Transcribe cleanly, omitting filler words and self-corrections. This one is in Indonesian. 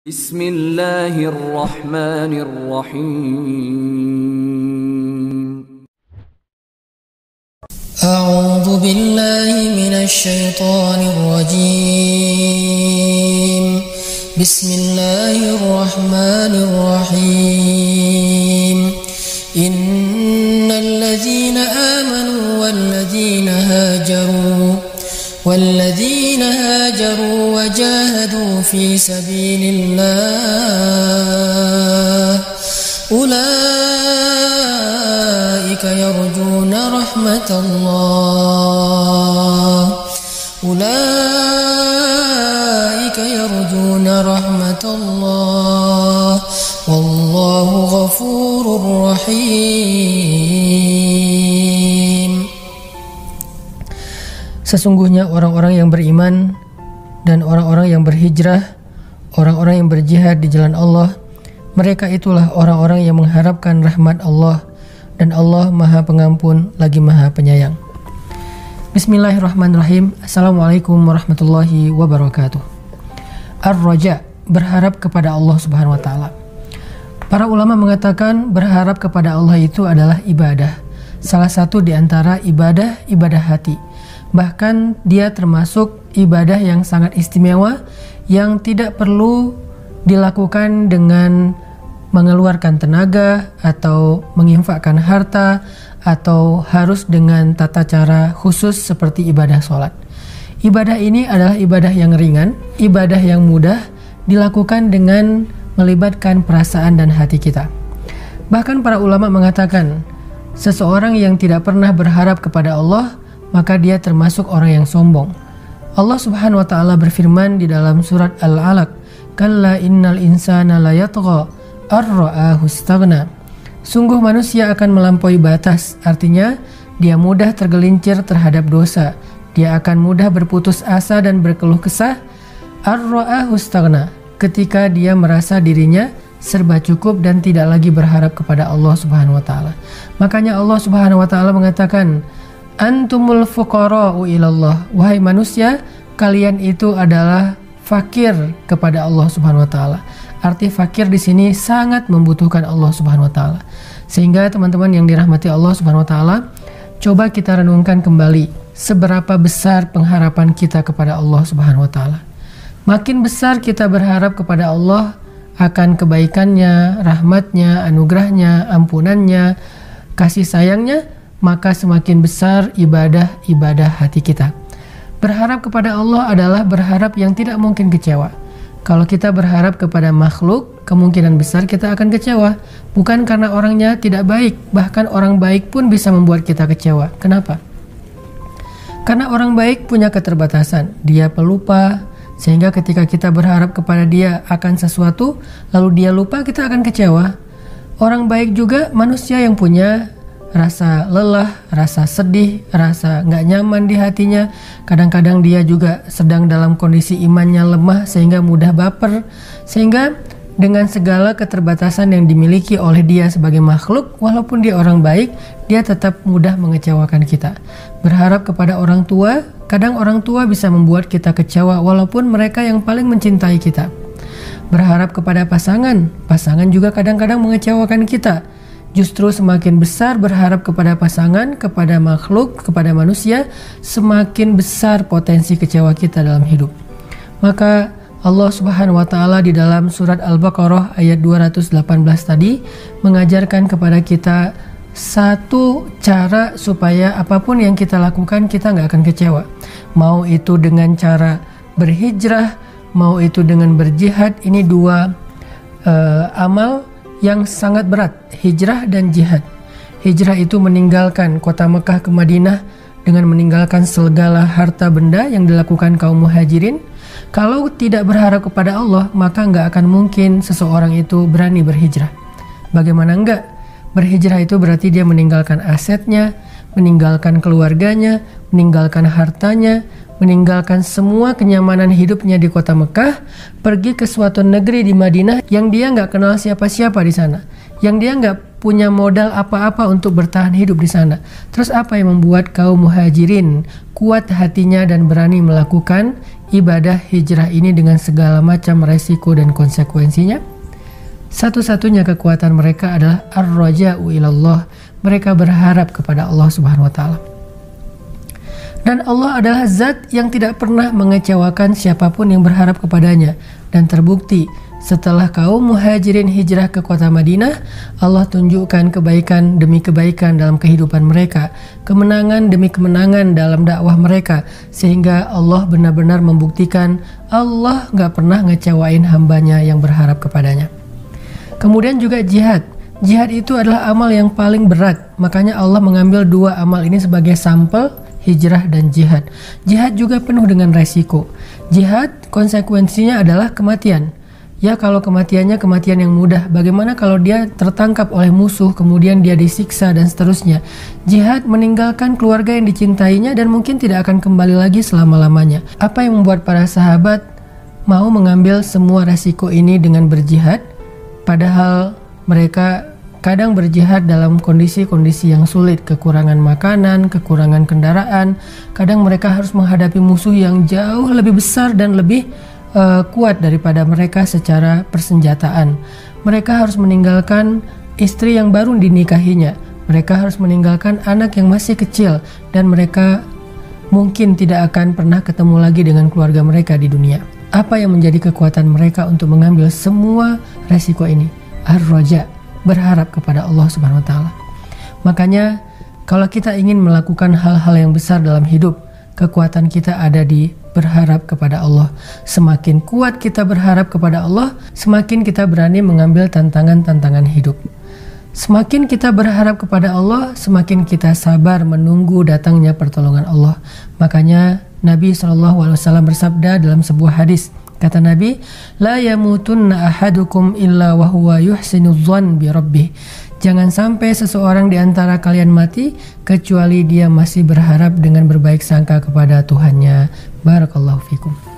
Bismillahirrahmanirrahim. A'udzu billahi minasy syaithanir rajim. Bismillahirrahmanirrahim. Innal ladzina amanu والذين هاجروا وجاهدوا في سبيل الله أولئك يرجون رحمة الله والله غفور رحيم. Sesungguhnya orang-orang yang beriman dan orang-orang yang berhijrah, orang-orang yang berjihad di jalan Allah, mereka itulah orang-orang yang mengharapkan rahmat Allah, dan Allah Maha Pengampun lagi Maha Penyayang. Bismillahirrahmanirrahim. Assalamualaikum warahmatullahi wabarakatuh. Ar-Raja, berharap kepada Allah Subhanahu wa taala. Para ulama mengatakan berharap kepada Allah itu adalah ibadah. Salah satu di antara ibadah hati. Bahkan dia termasuk ibadah yang sangat istimewa yang tidak perlu dilakukan dengan mengeluarkan tenaga atau menginfakkan harta atau harus dengan tata cara khusus seperti ibadah sholat. Ibadah ini adalah ibadah yang ringan, ibadah yang mudah dilakukan dengan melibatkan perasaan dan hati kita. Bahkan para ulama mengatakan seseorang yang tidak pernah berharap kepada Allah, maka dia termasuk orang yang sombong. Allah Subhanahu wa taala berfirman di dalam surat Al-Alaq, "Kalla innal insana layatgha ar-ra'ahu istaghna." Sungguh manusia akan melampaui batas, artinya dia mudah tergelincir terhadap dosa. Dia akan mudah berputus asa dan berkeluh kesah. Ar-ra'ahu istaghna, ketika dia merasa dirinya serba cukup dan tidak lagi berharap kepada Allah Subhanahu wa taala. Makanya Allah Subhanahu wa taala mengatakan, Antumul fuqara'u ilallah. Wahai manusia, kalian itu adalah fakir kepada Allah Subhanahu wa taala. Arti fakir di sini sangat membutuhkan Allah Subhanahu wa taala. Sehingga teman-teman yang dirahmati Allah Subhanahu wa taala, coba kita renungkan kembali seberapa besar pengharapan kita kepada Allah Subhanahu wa taala. Makin besar kita berharap kepada Allah akan kebaikannya, rahmatnya, anugerahnya, ampunannya, kasih sayangnya, maka semakin besar ibadah hati kita. Berharap kepada Allah adalah berharap yang tidak mungkin kecewa. Kalau kita berharap kepada makhluk, kemungkinan besar kita akan kecewa. Bukan karena orangnya tidak baik, bahkan orang baik pun bisa membuat kita kecewa. Kenapa? Karena orang baik punya keterbatasan. Dia pelupa, sehingga ketika kita berharap kepada dia akan sesuatu, lalu dia lupa, kita akan kecewa. Orang baik juga manusia yang punya rasa lelah, rasa sedih, rasa gak nyaman di hatinya. Kadang-kadang dia juga sedang dalam kondisi imannya lemah sehingga mudah baper. Sehingga dengan segala keterbatasan yang dimiliki oleh dia sebagai makhluk, walaupun dia orang baik, dia tetap mudah mengecewakan kita. Berharap kepada orang tua, kadang orang tua bisa membuat kita kecewa walaupun mereka yang paling mencintai kita. Berharap kepada pasangan juga kadang-kadang mengecewakan kita. Justru semakin besar berharap kepada pasangan, kepada makhluk, kepada manusia, semakin besar potensi kecewa kita dalam hidup. Maka Allah Subhanahu wa taala di dalam surat Al-Baqarah ayat 218 tadi mengajarkan kepada kita satu cara supaya apapun yang kita lakukan kita gak akan kecewa. Mau itu dengan cara berhijrah, mau itu dengan berjihad. Ini dua amal yang sangat berat, hijrah dan jihad. Hijrah itu meninggalkan kota Mekah ke Madinah dengan meninggalkan segala harta benda yang dilakukan kaum muhajirin. Kalau tidak berharap kepada Allah, maka nggak akan mungkin seseorang itu berani berhijrah. Bagaimana enggak? Berhijrah itu berarti dia meninggalkan asetnya, meninggalkan keluarganya, meninggalkan hartanya, meninggalkan semua kenyamanan hidupnya di kota Mekah, pergi ke suatu negeri di Madinah yang dia nggak kenal siapa-siapa di sana, yang dia nggak punya modal apa-apa untuk bertahan hidup di sana. Terus apa yang membuat kaum muhajirin kuat hatinya dan berani melakukan ibadah hijrah ini dengan segala macam resiko dan konsekuensinya? Satu-satunya kekuatan mereka adalah ar-raja'u ilallah. Mereka berharap kepada Allah Subhanahu wa taala. Dan Allah adalah zat yang tidak pernah mengecewakan siapapun yang berharap kepadanya. Dan terbukti setelah kaum muhajirin hijrah ke kota Madinah, Allah tunjukkan kebaikan demi kebaikan dalam kehidupan mereka, kemenangan demi kemenangan dalam dakwah mereka, sehingga Allah benar-benar membuktikan Allah gak pernah ngecewain hambanya yang berharap kepadanya. Kemudian juga jihad. Jihad itu adalah amal yang paling berat, makanya Allah mengambil dua amal ini sebagai sampel, hijrah dan jihad. Jihad juga penuh dengan resiko. Jihad konsekuensinya adalah kematian. Ya, kalau kematiannya kematian yang mudah, bagaimana kalau dia tertangkap oleh musuh, kemudian dia disiksa dan seterusnya. Jihad meninggalkan keluarga yang dicintainya dan mungkin tidak akan kembali lagi selama-lamanya. Apa yang membuat para sahabat mau mengambil semua resiko ini dengan berjihad? Padahal mereka kadang berjihad dalam kondisi-kondisi yang sulit, kekurangan makanan, kekurangan kendaraan. Kadang mereka harus menghadapi musuh yang jauh lebih besar dan lebih kuat daripada mereka secara persenjataan. Mereka harus meninggalkan istri yang baru dinikahinya. Mereka harus meninggalkan anak yang masih kecil, dan mereka mungkin tidak akan pernah ketemu lagi dengan keluarga mereka di dunia. Apa yang menjadi kekuatan mereka untuk mengambil semua resiko ini? Ar-raja, berharap kepada Allah Subhanahu wa taala. Makanya kalau kita ingin melakukan hal-hal yang besar dalam hidup, kekuatan kita ada di berharap kepada Allah. Semakin kuat kita berharap kepada Allah, semakin kita berani mengambil tantangan-tantangan hidup. Semakin kita berharap kepada Allah, semakin kita sabar menunggu datangnya pertolongan Allah. Makanya Nabi SAW bersabda dalam sebuah hadis, kata Nabi, la yamutunna ahadukum illa wa huwa yuhsinu dzan bi rabbih. Jangan sampai seseorang di antara kalian mati kecuali dia masih berharap dengan berbaik sangka kepada Tuhannya. Barakallahu fikum.